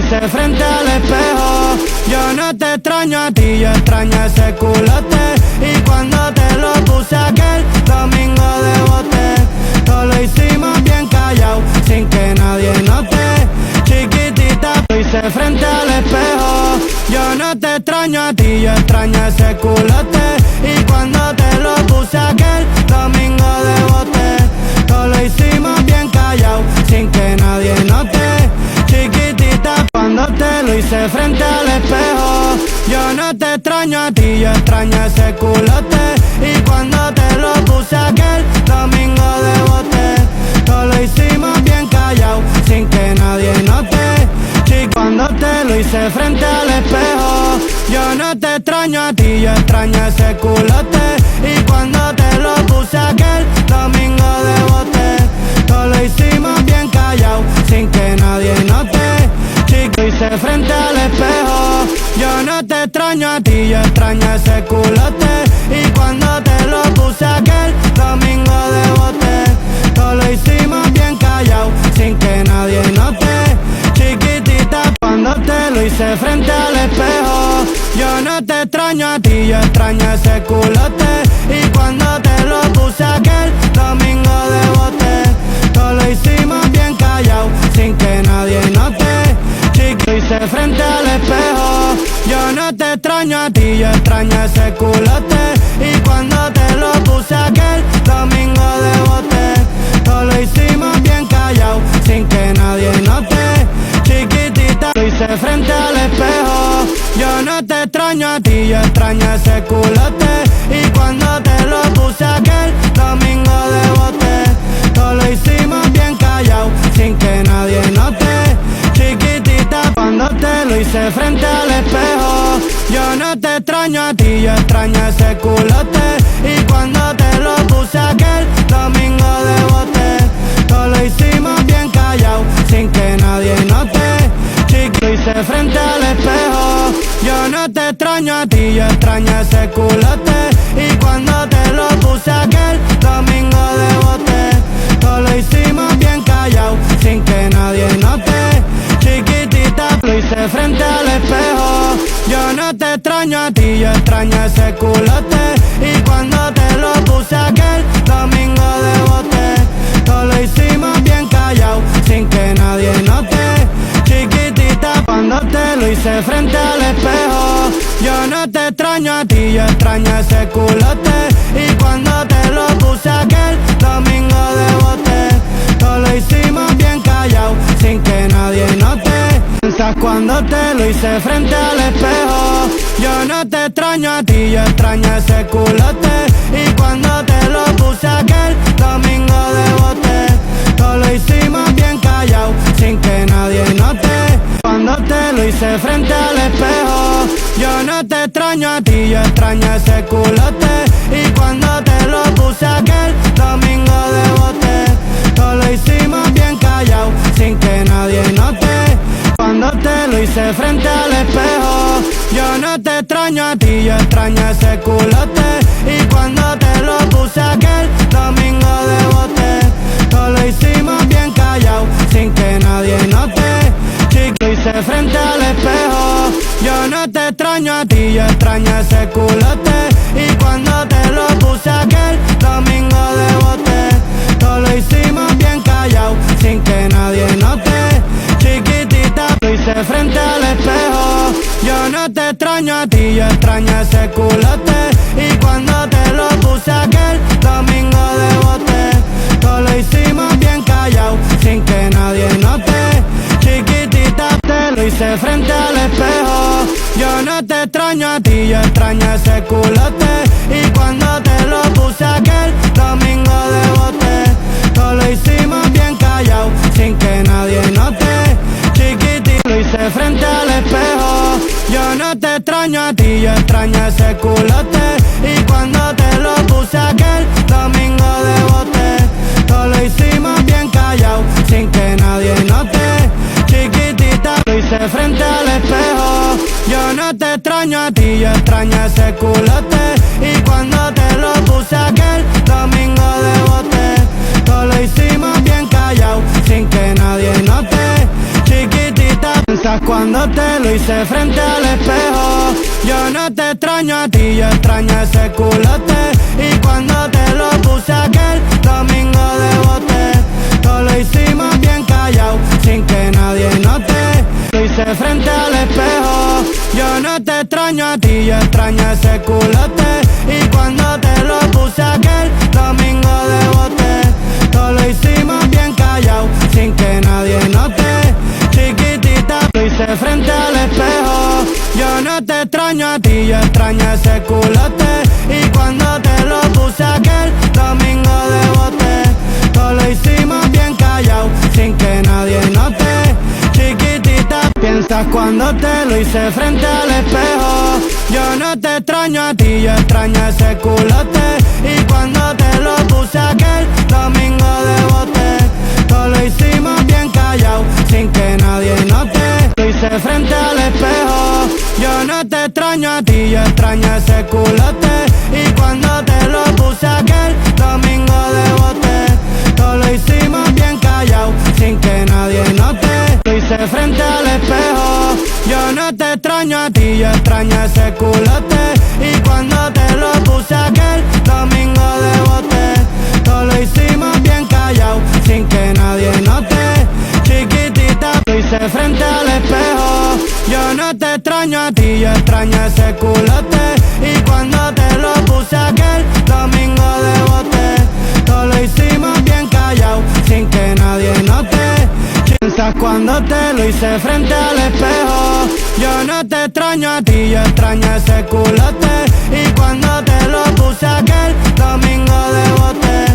hice frente al espejo. Yo no te extraño a ti, yo extraño ese culote. Y cuando te lo puse aquel domingo de bote, todo lo hicimos bien callado, sin que nadie note. Chiquitita, lo hice frente al espejo. Yo no te extraño a ti, yo extraño ese culote. Y cuando te lo puse aquel domingo de bote, todo lo hicimos bien callado, sin que nadie note. Chiquitita, cuando te lo hice frente al espejo. Yo no te extraño a ti, yo extraño ese culote. Y cuando te lo puse aquel domingo de bote, todo lo hicimos bien callado, sin que nadie note. Cuando te lo hice frente al espejo. Yo no te extraño a ti, yo extraño ese culote. Y cuando te lo puse aquel domingo de bote, todo lo hicimos bien callado, sin que nadie note. Chico, hice frente al espejo. Yo no te extraño a ti, yo extraño ese culote. Y cuando te lo puse aquel domingo de bote, todo lo hicimos bien callado, sin que nadie note. Chiquitita, cuando te lo hice frente al espejo. Yo no te extraño a ti, yo extraño ese culote. Y cuando te lo puse aquel domingo de bote, todo lo hicimos bien callado, sin que nadie note. Chiquito, hice frente al espejo. Yo no te extraño a ti, yo extraño ese culote. Y cuando te lo puse aquel domingo de bote, todo lo hicimos bien callado, sin que nadie note. Chiquitita, lo hice frente al espejo. Yo no te extraño a ti, yo extraño ese culote. Y cuando te lo puse aquel domingo de bote, todo lo hicimos bien callado, sin que nadie note. Chiquitita, cuando te lo hice frente al espejo. Yo no te extraño a ti, yo extraño ese culote. Y cuando te lo puse aquel domingo de bote, todo lo hicimos bien callado, sin que nadie note. Chiquito, hice frente al espejo. Yo no te extraño a ti, yo extraño ese culote. Y cuando te lo puse aquel domingo de bote, todo lo hicimos bien callado, sin que nadie note. Chiquitita, lo hice frente al espejo. Yo no te extraño a ti, yo extraño ese culote. Y cuando te lo puse aquel domingo de bote, todo lo hicimos bien callado, sin que nadie note. Chiquitita, cuando te lo hice frente al espejo. Yo no te extraño a ti, yo extraño ese culote. Y cuando te lo puse aquel domingo de bote, todo lo hicimos bien callado, sin que nadie note. Piensas cuando te lo hice frente al espejo. Yo no te extraño a ti, yo extraño ese culote. Y cuando te lo puse aquel domingo de bote, todo lo hicimos bien callado, sin que nadie note. Cuando te lo hice frente al espejo. Yo no te extraño a ti, yo extraño ese culote. Y cuando te lo puse aquel domingo de bote, todo lo hicimos bien callado, sin que nadie note. Cuando te lo hice frente al espejo. Yo no te extraño a ti, yo extraño ese culote. Y cuando te lo puse aquel domingo de bote, todo lo hicimos bien callado, sin que nadie note. Chiquito, hice frente al espejo. Yo no te extraño a ti, yo extraño ese culote. Y cuando te lo puse aquel domingo de bote, todo lo hicimos bien callado, sin que nadie note. Chiquitita, lo hice frente al espejo. Yo no te extraño a ti, yo extraño ese culote. Y cuando te lo puse aquel domingo de bote, todo lo hicimos bien callado, sin que nadie note. Chiquitita, te lo hice frente al espejo. Yo no te extraño a ti, yo extraño ese culote. Y cuando te lo puse aquel domingo de bote, todo lo hicimos bien callado, sin que nadie note. Chiquitita, lo hice frente al espejo. Yo no te extraño a ti, yo extraño ese culote. Y cuando te lo puse aquel domingo de bote, todo lo hicimos bien callado, sin que nadie note. Chiquitita, lo hice frente al espejo. Yo no te extraño a ti, yo extraño ese culote. Y cuando te lo puse aquel domingo de bote, todo lo hicimos bien callado, sin que nadie note. Chiquitita, Piensas cuando te lo hice frente al espejo. Yo no te extraño a ti, yo extraño ese culote. Y cuando te lo puse aquel domingo de bote, todo lo hicimos bien callado, sin que nadie note. Lo hice frente al espejo. Yo no te extraño a ti, yo extraño ese culote. Y cuando te lo puse aquel domingo de bote, todo lo hicimos bien callado, sin que nadie note. Chiquitita, lo hice frente al espejo. Yo no te extraño a ti, yo extraño ese culote. Y cuando te lo puse aquel domingo de bote, todo lo hicimos bien callado, sin que nadie note. Chiquitita, piensas cuando te lo hice frente al espejo. Yo no te extraño a ti, yo extraño ese culote. Y cuando te lo puse aquel domingo de bote, todo lo hicimos bien callado, sin que nadie note. Lo hice frente al espejo. Yo no te extraño a ti, yo extraño ese culote. Y cuando te lo puse aquel domingo de bote, todo lo hicimos bien callado, sin que nadie note. Lo hice frente al espejo. Yo no te extraño a ti, yo extraño ese culote. Y cuando te lo puse aquel domingo de bote, todo lo hicimos bien callado, sin que nadie note. Chiquitita, lo hice frente al espejo. Yo no te extraño a ti, yo extraño ese culote. Y cuando te lo puse aquel domingo de bote, todo lo hicimos bien callado, sin que nadie note. Piensas cuando te lo hice frente al espejo. Yo no te extraño a ti, yo extraño ese culote. Y cuando te lo puse aquel domingo de bote,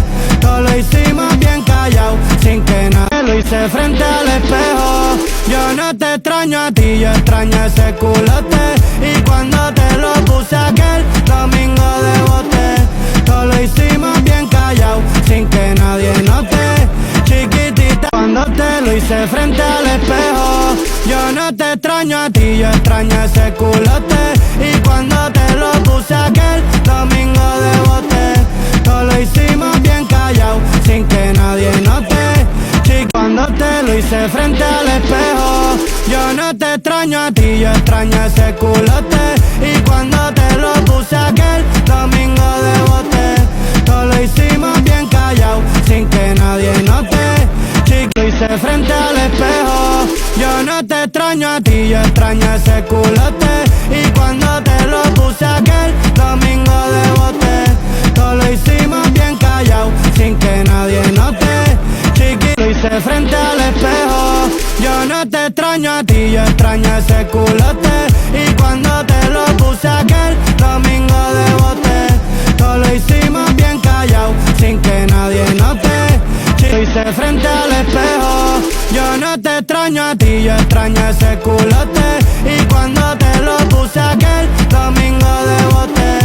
todo lo hicimos bien callado, sin que nadie. Lo hice frente al espejo. Yo no te extraño a ti, yo extraño ese culote. Y cuando te lo puse aquel domingo de bote, todo lo hicimos bien callado, sin que nadie note. Chiquitita, cuando te lo hice frente al espejo. Yo no te extraño a ti, yo extraño ese culote. Y cuando te lo puse aquel domingo de bote, todo lo hicimos bien callado, sin que nadie note. Cuando te lo hice frente al espejo. Yo no te extraño a ti, yo extraño ese culote. Y cuando te lo puse aquel domingo de bote, todo lo hicimos bien callado, sin que nadie note. Lo hice frente al espejo. Yo no te extraño a ti, yo extraño ese culote. Y cuando te lo puse aquel domingo de bote, todo lo hicimos bien callado, sin que nadie note. Lo hice frente al espejo. Yo no te extraño a ti, yo extraño ese culote. Y cuando te lo puse aquel domingo de bote, todo lo hicimos bien callado, sin que nadie note. Lo hice frente al espejo. Yo no te extraño a ti, yo extraño ese culote. Y cuando te lo puse aquel domingo de bote,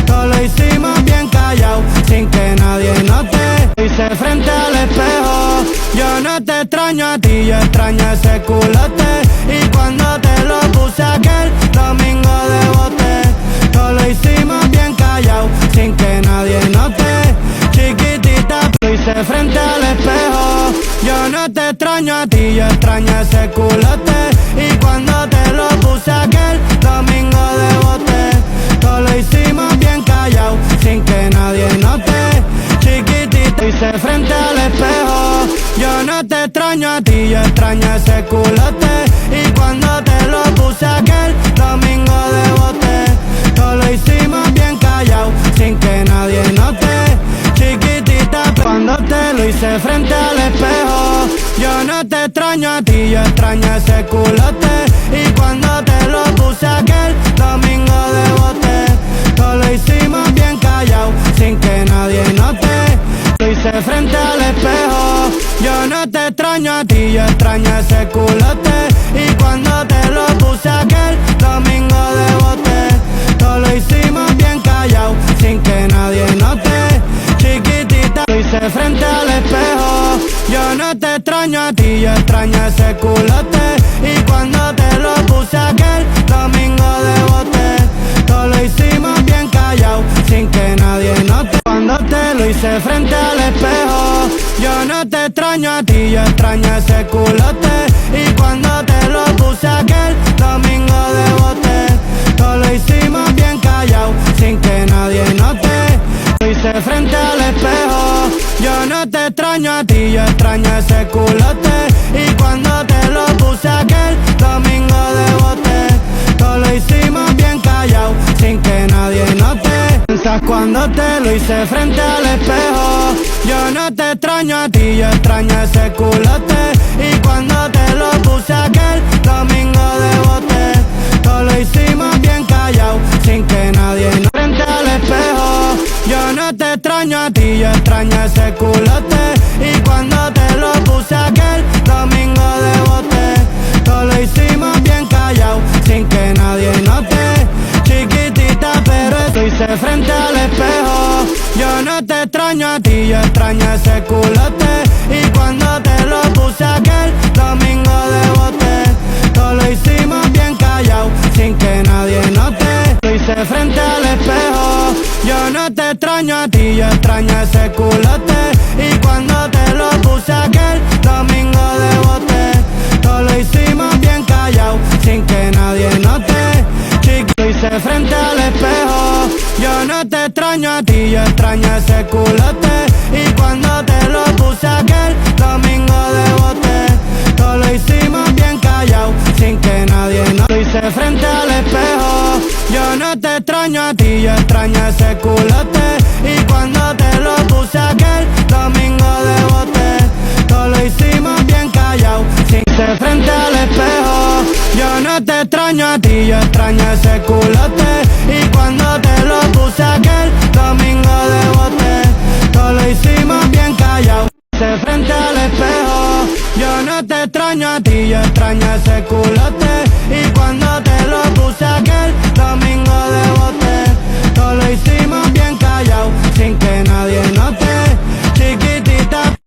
todo lo hicimos bien callado, sin que nadie note. Lo hice frente al espejo. Yo no te extraño a ti, yo extraño ese culote. Y cuando te lo puse aquel domingo de bote, todo lo hicimos bien callado, sin que nadie note. Chiquitita, lo hice frente al espejo. Yo no te extraño a ti, yo extraño ese culote. Y cuando te lo puse aquel domingo de bote, todo lo hicimos bien callado, sin que nadie note. Chiquitita, lo hice frente al espejo. Yo no te extraño a ti, yo extraño ese culote. Y cuando te lo puse aquel domingo de bote, todo lo hicimos bien callado, sin que nadie note. Chiquitita, cuando te lo hice frente al espejo. Yo no te extraño a ti, yo extraño ese culote. Y cuando te lo puse aquel domingo de bote, todo lo hicimos bien callado, sin que nadie note. Lo hice frente al espejo. Yo no te extraño a ti, yo extraño ese culote. Y cuando te lo puse aquel domingo de bote, todo lo hicimos bien callado, sin que nadie note. Chiquitita, lo hice frente al espejo. Yo no te extraño a ti, yo extraño ese culote. Y cuando te lo puse aquel domingo de bote, todo lo hicimos bien callado, sin que nadie note. Cuando te lo hice frente al espejo. Yo no te extraño a ti, yo extraño ese culote. Y cuando te lo puse aquel extraño a ti, yo extraño ese culote. Y cuando te lo puse aquel domingo de bote, todo lo hicimos bien callado, sin que nadie note. Piensas cuando te lo hice frente al espejo. Yo no te extraño a ti, yo extraño ese culote. Y cuando te lo puse aquel domingo de bote, todo lo hicimos bien callado, sin que nadie note. Frente al espejo. Yo no te extraño a ti, yo extraño ese culote. Y cuando te lo puse aquel domingo de bote, todo lo hicimos bien callado, sin que nadie note. Chiquitita pero eso hice frente al espejo. Yo no te extraño a ti, yo extraño ese culote. Y cuando te lo puse aquel domingo de bote, todo lo hicimos bien callado, sin que nadie note. Lo hice frente al espejo. Yo no te extraño a ti, yo extraño ese culote. Y cuando te lo puse aquel domingo de bote, todo lo hicimos bien callado, sin que nadie note. Chiqui, lo hice frente al espejo. Yo no te extraño a ti, yo extraño ese culote. Y cuando te lo puse aquel domingo de bote, todo lo hicimos bien callado, sin que nadie note. Lo hice frente al espejo. Yo no te extraño a ti, yo extraño ese culote. Y cuando te lo puse aquel domingo de bote, todo lo hicimos bien callado, sin que frente al espejo. Yo no te extraño a ti, yo extraño ese culote. Y cuando te lo puse aquel domingo de bote, todo lo hicimos bien callado, frente al espejo. Yo no te extraño a ti, yo extraño ese culote.